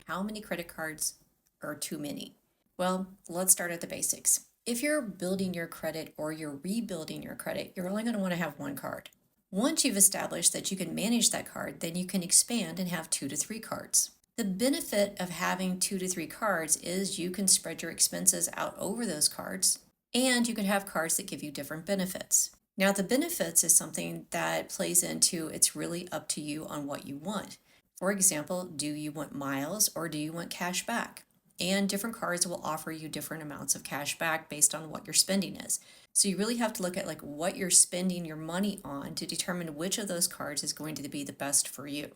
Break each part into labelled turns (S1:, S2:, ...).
S1: how many credit cards are too many? Well, let's start at the basics. If you're building your credit or you're rebuilding your credit, you're only going to want to have one card. Once you've established that you can manage that card, then you can expand and have 2 to 3 cards. The benefit of having 2 to 3 cards is you can spread your expenses out over those cards, and you can have cards that give you different benefits. Now, the benefits is something that plays into it's really up to you on what you want. For example, do you want miles or do you want cash back? And different cards will offer you different amounts of cash back based on what your spending is. So you really have to look at like what you're spending your money on to determine which of those cards is going to be the best for you.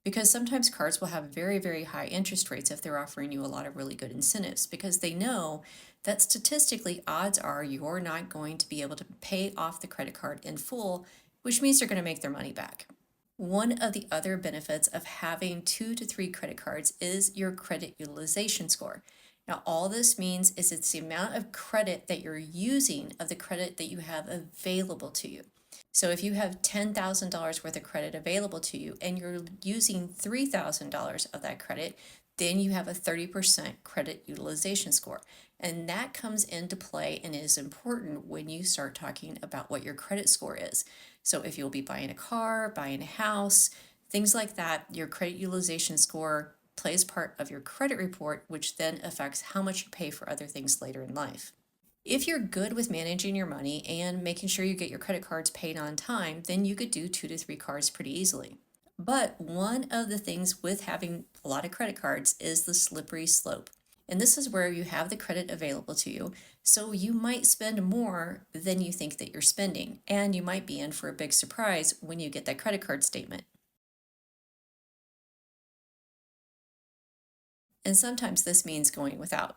S1: Because sometimes cards will have very, very high interest rates if they're offering you a lot of really good incentives because they know that statistically odds are you're not going to be able to pay off the credit card in full, which means they're going to make their money back. One of the other benefits of having 2 to 3 credit cards is your credit utilization score. Now, all this means is it's the amount of credit that you're using of the credit that you have available to you. So if you have $10,000 worth of credit available to you and you're using $3,000 of that credit, then you have a 30% credit utilization score. And that comes into play and is important when you start talking about what your credit score is. So if you'll be buying a car, buying a house, things like that, your credit utilization score plays part of your credit report, which then affects how much you pay for other things later in life. If you're good with managing your money and making sure you get your credit cards paid on time, then you could do 2 to 3 cards pretty easily. But one of the things with having a lot of credit cards is the slippery slope. And this is where you have the credit available to you, so you might spend more than you think that you're spending, and you might be in for a big surprise when you get that credit card statement. And sometimes this means going without.